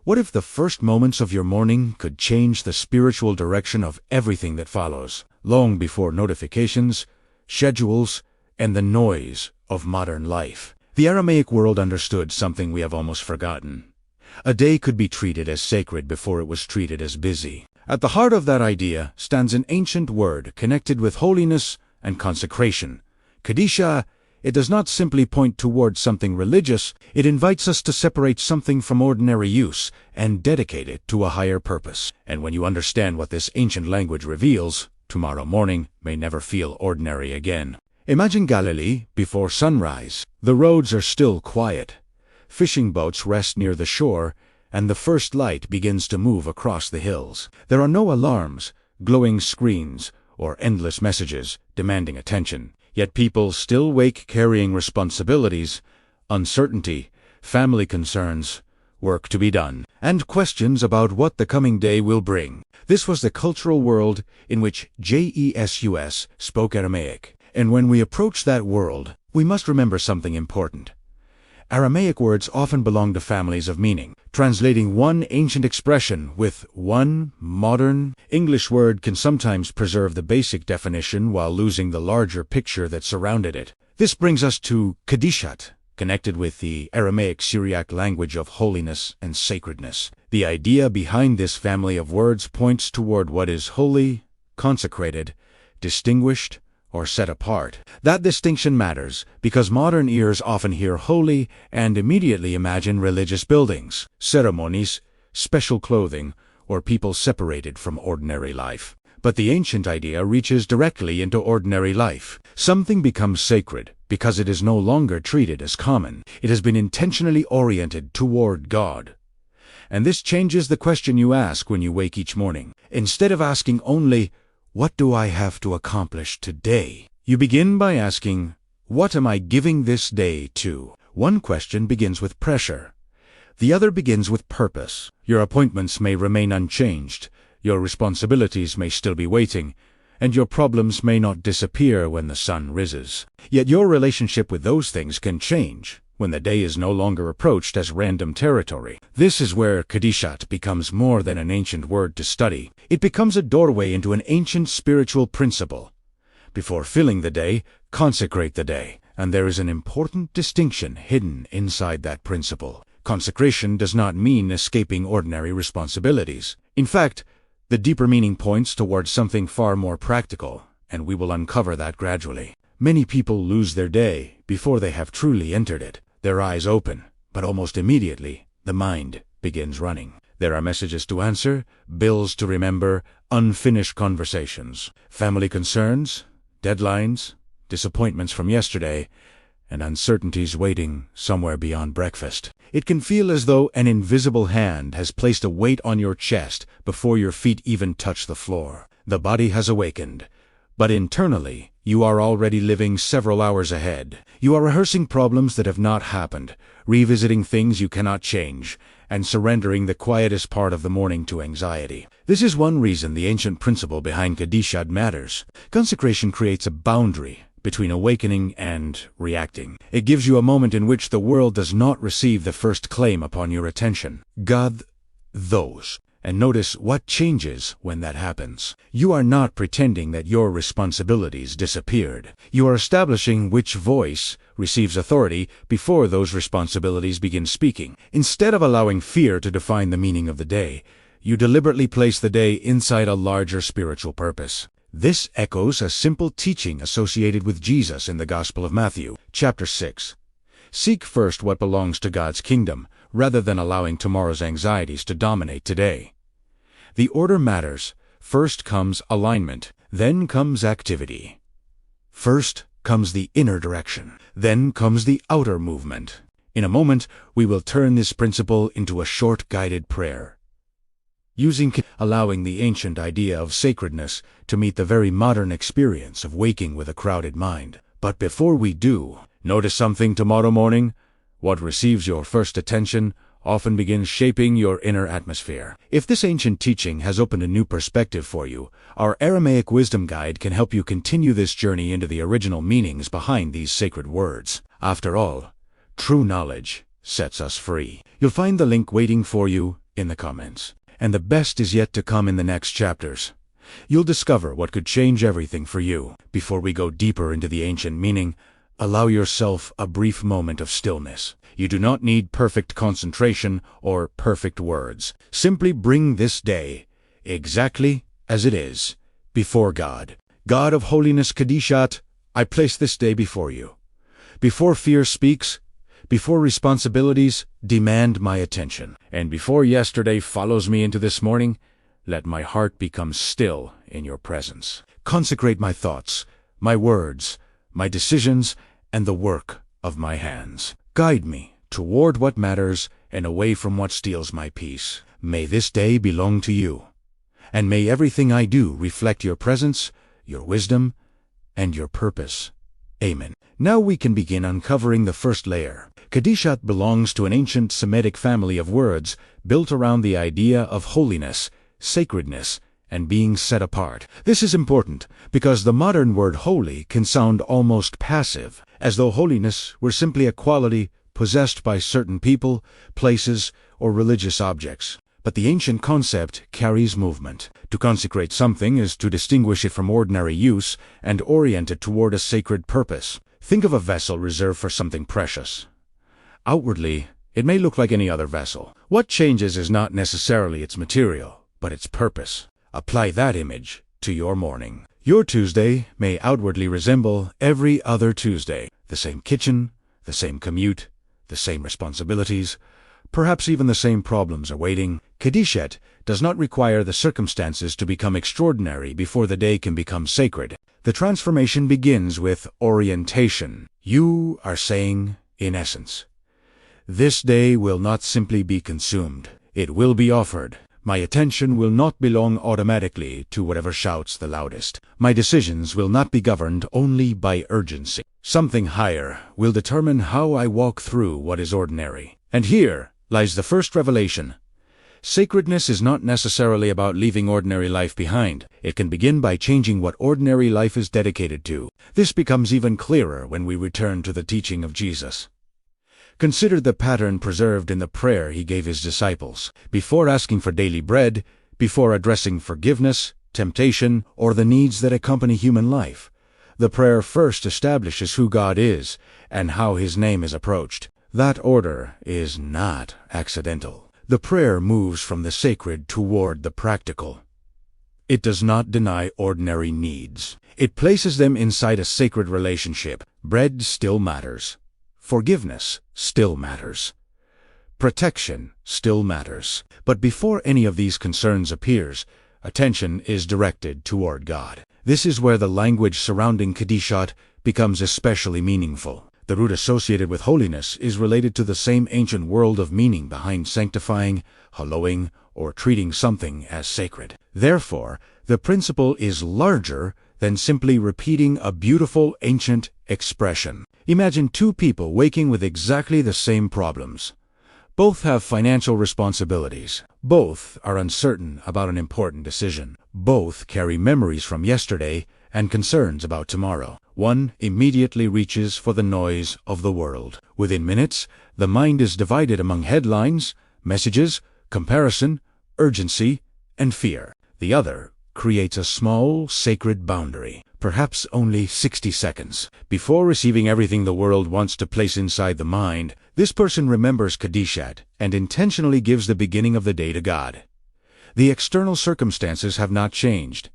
What if the first moments of your morning could change the spiritual direction of everything that follows, long before notifications, schedules, and the noise of modern life? The Aramaic world understood something we have almost forgotten. A day could be treated as sacred before it was treated as busy. At the heart of that idea stands an ancient word connected with holiness and consecration. Kadishhat. It does not simply point towards something religious, it invites us to separate something from ordinary use and dedicate it to a higher purpose. And when you understand what this ancient language reveals, tomorrow morning may never feel ordinary again. Imagine Galilee before sunrise. The roads are still quiet. Fishing boats rest near the shore, and the first light begins to move across the hills. There are no alarms, glowing screens, or endless messages demanding attention. Yet people still wake carrying responsibilities, uncertainty, family concerns, work to be done, and questions about what the coming day will bring. This was the cultural world in which Jesus spoke Aramaic. And when we approach that world, we must remember something important. Aramaic words often belong to families of meaning. Translating one ancient expression with one modern English word can sometimes preserve the basic definition while losing the larger picture that surrounded it. This brings us to Kadishat, connected with the Aramaic Syriac language of holiness and sacredness. The idea behind this family of words points toward what is holy, consecrated, distinguished, or set apart. That distinction matters because modern ears often hear holy and immediately imagine religious buildings, ceremonies, special clothing, or people separated from ordinary life. But the ancient idea reaches directly into ordinary life. Something becomes sacred because it is no longer treated as common. It has been intentionally oriented toward God. And this changes the question you ask when you wake each morning. Instead of asking only, "What do I have to accomplish today?" you begin by asking, "What am I giving this day to?" One question begins with pressure. The other begins with purpose. Your appointments may remain unchanged, your responsibilities may still be waiting, and your problems may not disappear when the sun rises. Yet your relationship with those things can change when the day is no longer approached as random territory. This is where Kadishat becomes more than an ancient word to study. It becomes a doorway into an ancient spiritual principle. Before filling the day, consecrate the day. And there is an important distinction hidden inside that principle. Consecration does not mean escaping ordinary responsibilities. In fact, the deeper meaning points towards something far more practical, and we will uncover that gradually. Many people lose their day before they have truly entered it. Their eyes open, but almost immediately, the mind begins running. There are messages to answer, bills to remember, unfinished conversations, family concerns, deadlines, disappointments from yesterday, and uncertainties waiting somewhere beyond breakfast. It can feel as though an invisible hand has placed a weight on your chest before your feet even touch the floor. The body has awakened, but internally, you are already living several hours ahead. You are rehearsing problems that have not happened, revisiting things you cannot change, and surrendering the quietest part of the morning to anxiety. This is one reason the ancient principle behind Kadishhat matters. Consecration creates a boundary between awakening and reacting. It gives you a moment in which the world does not receive the first claim upon your attention. God, those. And notice what changes when that happens. You are not pretending that your responsibilities disappeared. You are establishing which voice receives authority before those responsibilities begin speaking. Instead of allowing fear to define the meaning of the day, you deliberately place the day inside a larger spiritual purpose. This echoes a simple teaching associated with Jesus in the Gospel of Matthew, chapter 6. Seek first what belongs to God's kingdom, rather than allowing tomorrow's anxieties to dominate today. The order matters. First comes alignment, then comes activity. First comes the inner direction, then comes the outer movement. In a moment, we will turn this principle into a short guided prayer, allowing the ancient idea of sacredness to meet the very modern experience of waking with a crowded mind. But before we do, notice something tomorrow morning. What receives your first attention often begins shaping your inner atmosphere. If this ancient teaching has opened a new perspective for you, our Aramaic Wisdom Guide can help you continue this journey into the original meanings behind these sacred words. After all, true knowledge sets us free. You'll find the link waiting for you in the comments. And the best is yet to come in the next chapters. You'll discover what could change everything for you. Before we go deeper into the ancient meaning, allow yourself a brief moment of stillness. You do not need perfect concentration or perfect words. Simply bring this day, exactly as it is, before God. God of holiness, Kadishat, I place this day before you. Before fear speaks, before responsibilities demand my attention, and before yesterday follows me into this morning, let my heart become still in your presence. Consecrate my thoughts, my words, my decisions, and the work of my hands. Guide me toward what matters and away from what steals my peace. May this day belong to you, and may everything I do reflect your presence, your wisdom, and your purpose. Amen. Now we can begin uncovering the first layer. Kadishat belongs to an ancient Semitic family of words built around the idea of holiness, sacredness, and being set apart. This is important because the modern word holy can sound almost passive, as though holiness were simply a quality possessed by certain people, places, or religious objects. But the ancient concept carries movement. To consecrate something is to distinguish it from ordinary use and orient it toward a sacred purpose. Think of a vessel reserved for something precious. Outwardly, it may look like any other vessel. What changes is not necessarily its material, but its purpose. Apply that image to your morning. Your Tuesday may outwardly resemble every other Tuesday. The same kitchen, the same commute, the same responsibilities, perhaps even the same problems are waiting. Kadishat does not require the circumstances to become extraordinary before the day can become sacred. The transformation begins with orientation. You are saying, in essence, this day will not simply be consumed. It will be offered. My attention will not belong automatically to whatever shouts the loudest. My decisions will not be governed only by urgency. Something higher will determine how I walk through what is ordinary. And here lies the first revelation. Sacredness is not necessarily about leaving ordinary life behind. It can begin by changing what ordinary life is dedicated to. This becomes even clearer when we return to the teaching of Jesus. Consider the pattern preserved in the prayer he gave his disciples. Before asking for daily bread, before addressing forgiveness, temptation, or the needs that accompany human life, the prayer first establishes who God is and how his name is approached. That order is not accidental. The prayer moves from the sacred toward the practical. It does not deny ordinary needs. It places them inside a sacred relationship. Bread still matters. Forgiveness still matters. Protection still matters. But before any of these concerns appears, attention is directed toward God. This is where the language surrounding Kadishat becomes especially meaningful. The root associated with holiness is related to the same ancient world of meaning behind sanctifying, hallowing, or treating something as sacred. Therefore, the principle is larger than simply repeating a beautiful ancient expression. Imagine two people waking with exactly the same problems. Both have financial responsibilities. Both are uncertain about an important decision. Both carry memories from yesterday and concerns about tomorrow. One immediately reaches for the noise of the world. Within minutes, the mind is divided among headlines, messages, comparison, urgency, and fear. The other creates a small, sacred boundary, perhaps only 60 seconds. Before receiving everything the world wants to place inside the mind, this person remembers Kadishat and intentionally gives the beginning of the day to God. The external circumstances have not changed,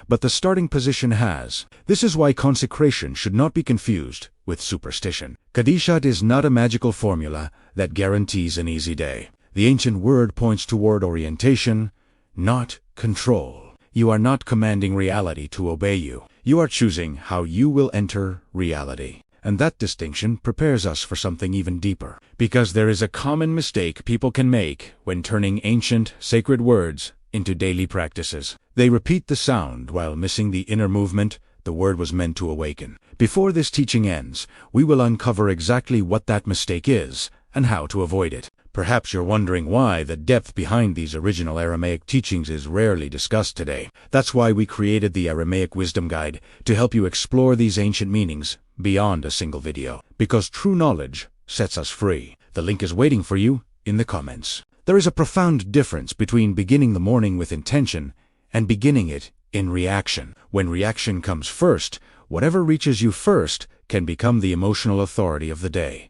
but the starting position has. This is why consecration should not be confused with superstition. Kadishat is not a magical formula that guarantees an easy day. The ancient word points toward orientation, not control. You are not commanding reality to obey you. You are choosing how you will enter reality. And that distinction prepares us for something even deeper. Because there is a common mistake people can make when turning ancient, sacred words into daily practices. They repeat the sound while missing the inner movement the word was meant to awaken. Before this teaching ends, we will uncover exactly what that mistake is and how to avoid it. Perhaps you're wondering why the depth behind these original Aramaic teachings is rarely discussed today. That's why we created the Aramaic Wisdom Guide, to help you explore these ancient meanings beyond a single video. Because true knowledge sets us free. The link is waiting for you in the comments. There is a profound difference between beginning the morning with intention and beginning it in reaction. When reaction comes first, whatever reaches you first can become the emotional authority of the day.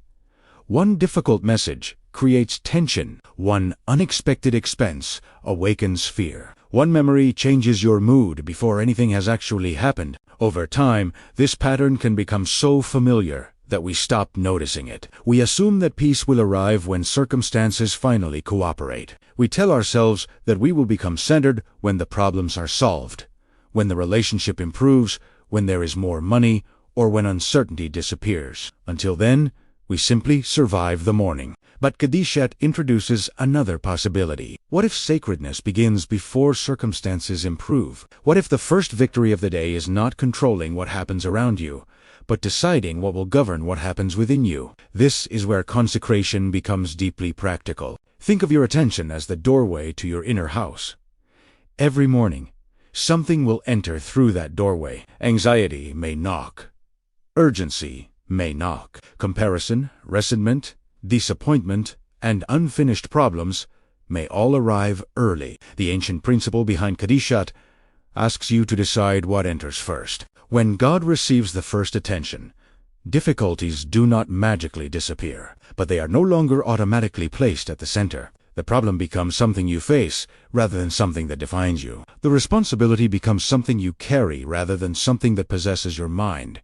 One difficult message creates tension. One unexpected expense awakens fear. One memory changes your mood before anything has actually happened. Over time, this pattern can become so familiar that we stop noticing it. We assume that peace will arrive when circumstances finally cooperate. We tell ourselves that we will become centered when the problems are solved, when the relationship improves, when there is more money, or when uncertainty disappears. Until then, we simply survive the morning. But Kadishat introduces another possibility. What if sacredness begins before circumstances improve? What if the first victory of the day is not controlling what happens around you, but deciding what will govern what happens within you? This is where consecration becomes deeply practical. Think of your attention as the doorway to your inner house. Every morning, something will enter through that doorway. Anxiety may knock. Urgency may knock. Comparison, resentment, disappointment, and unfinished problems may all arrive early. The ancient principle behind Kadishat asks you to decide what enters first. When God receives the first attention, difficulties do not magically disappear, but they are no longer automatically placed at the center. The problem becomes something you face rather than something that defines you. The responsibility becomes something you carry rather than something that possesses your mind.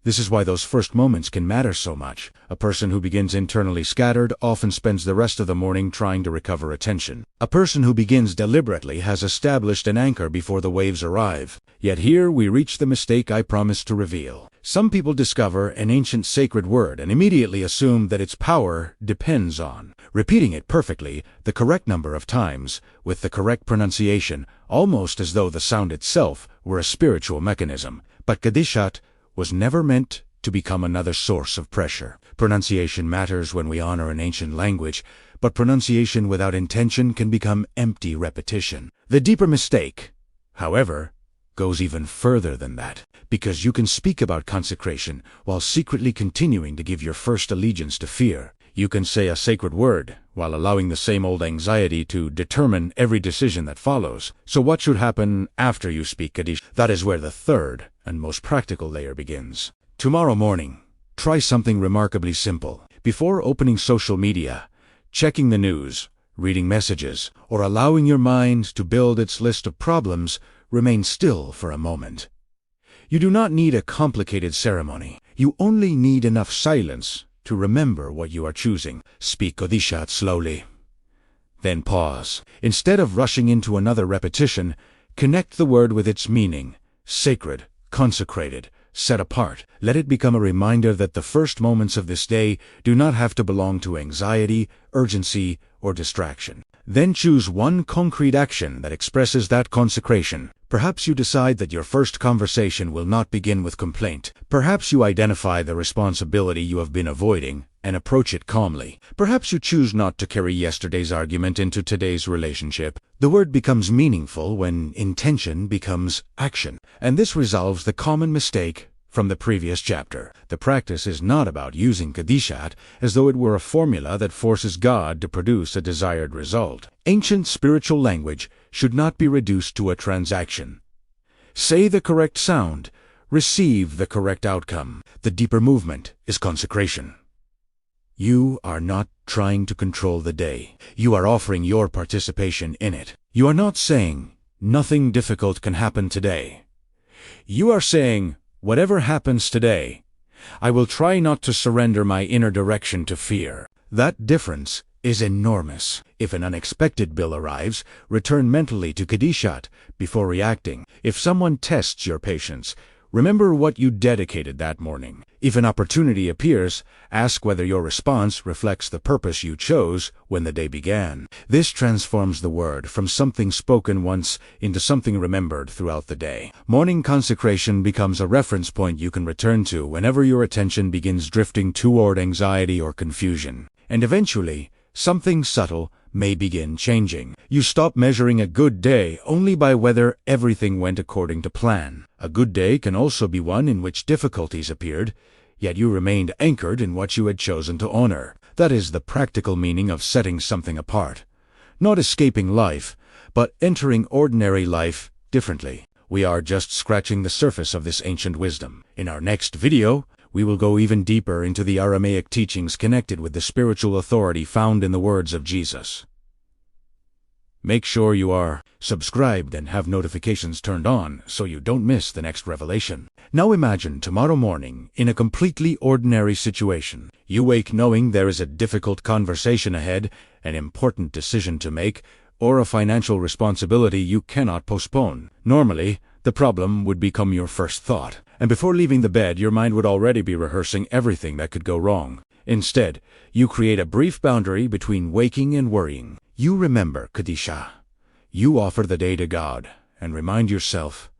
This is why those first moments can matter so much. A person who begins internally scattered often spends the rest of the morning trying to recover attention. A person who begins deliberately has established an anchor before the waves arrive. Yet here we reach the mistake I promised to reveal. Some people discover an ancient sacred word and immediately assume that its power depends on repeating it perfectly the correct number of times with the correct pronunciation, almost as though the sound itself were a spiritual mechanism. But Kadishat was never meant to become another source of pressure. Pronunciation matters when we honor an ancient language, but pronunciation without intention can become empty repetition. The deeper mistake, however, goes even further than that, because you can speak about consecration while secretly continuing to give your first allegiance to fear. You can say a sacred word while allowing the same old anxiety to determine every decision that follows. So what should happen after you speak Kaddish? That is where the third and most practical layer begins. Tomorrow morning, try something remarkably simple. Before opening social media, checking the news, reading messages, or allowing your mind to build its list of problems, remain still for a moment. You do not need a complicated ceremony. You only need enough silence to remember what you are choosing. Speak QADISHAT slowly. Then pause. Instead of rushing into another repetition, connect the word with its meaning. Sacred, consecrated, set apart. Let it become a reminder that the first moments of this day do not have to belong to anxiety, urgency, or distraction. Then choose one concrete action that expresses that consecration. Perhaps you decide that your first conversation will not begin with complaint. Perhaps you identify the responsibility you have been avoiding and approach it calmly. Perhaps you choose not to carry yesterday's argument into today's relationship. The word becomes meaningful when intention becomes action. And this resolves the common mistake from the previous chapter. The practice is not about using Kadishat as though it were a formula that forces God to produce a desired result. Ancient spiritual language should not be reduced to a transaction. Say the correct sound, receive the correct outcome. The deeper movement is consecration. You are not trying to control the day. You are offering your participation in it. You are not saying, nothing difficult can happen today. You are saying, whatever happens today, I will try not to surrender my inner direction to fear. That difference is enormous. If an unexpected bill arrives, return mentally to Kadishat before reacting. If someone tests your patience, remember what you dedicated that morning. If an opportunity appears, ask whether your response reflects the purpose you chose when the day began. This transforms the word from something spoken once into something remembered throughout the day. Morning consecration becomes a reference point you can return to whenever your attention begins drifting toward anxiety or confusion. And eventually, something subtle may begin changing. You stop measuring a good day only by whether everything went according to plan. A good day can also be one in which difficulties appeared, yet you remained anchored in what you had chosen to honor. That is the practical meaning of setting something apart. Not escaping life, but entering ordinary life differently. We are just scratching the surface of this ancient wisdom. In our next video, we will go even deeper into the Aramaic teachings connected with the spiritual authority found in the words of Jesus. Make sure you are subscribed and have notifications turned on so you don't miss the next revelation. Now imagine tomorrow morning in a completely ordinary situation. You wake knowing there is a difficult conversation ahead, an important decision to make, or a financial responsibility you cannot postpone. Normally, the problem would become your first thought, and before leaving the bed, your mind would already be rehearsing everything that could go wrong. Instead, you create a brief boundary between waking and worrying. You remember Kadishat. You offer the day to God, and remind yourself,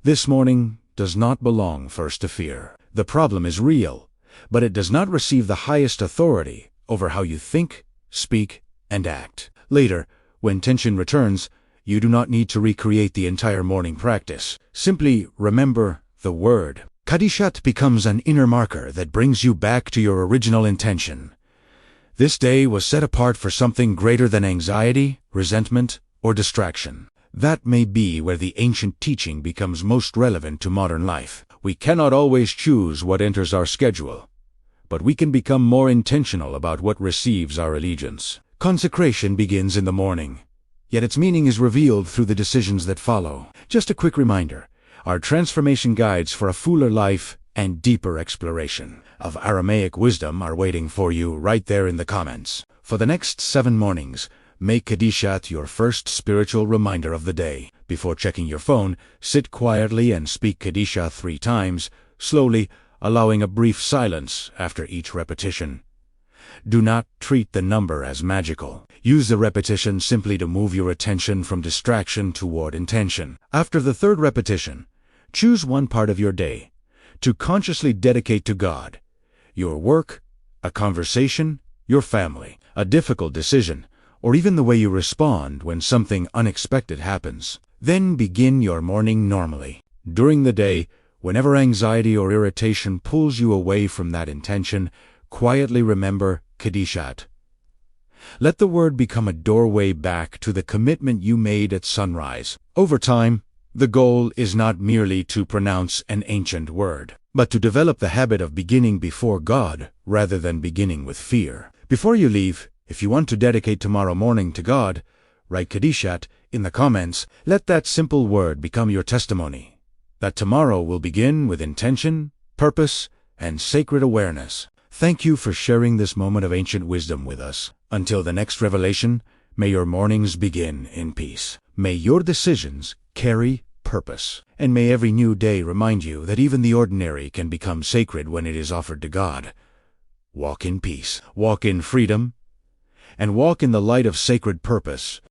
this morning does not belong first to fear. The problem is real, but it does not receive the highest authority over how you think, speak, and act. Later, when tension returns, you do not need to recreate the entire morning practice. Simply remember the word. Kadishat becomes an inner marker that brings you back to your original intention. This day was set apart for something greater than anxiety, resentment, or distraction. That may be where the ancient teaching becomes most relevant to modern life. We cannot always choose what enters our schedule, but we can become more intentional about what receives our allegiance. Consecration begins in the morning, yet its meaning is revealed through the decisions that follow. Just a quick reminder, our transformation guides for a fuller life and deeper exploration of Aramaic wisdom are waiting for you right there in the comments. For the next 7 mornings, make Kadishat your first spiritual reminder of the day. Before checking your phone, sit quietly and speak Kadishat 3 times, slowly, allowing a brief silence after each repetition. Do not treat the number as magical. Use the repetition simply to move your attention from distraction toward intention. After the 3rd repetition, choose one part of your day to consciously dedicate to God. Your work, a conversation, your family, a difficult decision, or even the way you respond when something unexpected happens. Then begin your morning normally. During the day, whenever anxiety or irritation pulls you away from that intention, quietly remember Kadishat. Let the word become a doorway back to the commitment you made at sunrise. Over time, the goal is not merely to pronounce an ancient word, but to develop the habit of beginning before God rather than beginning with fear. Before you leave, if you want to dedicate tomorrow morning to God, write Kadishat in the comments. Let that simple word become your testimony that tomorrow will begin with intention, purpose, and sacred awareness. Thank you for sharing this moment of ancient wisdom with us. Until the next revelation, may your mornings begin in peace. May your decisions carry purpose. And may every new day remind you that even the ordinary can become sacred when it is offered to God. Walk in peace, walk in freedom, and walk in the light of sacred purpose.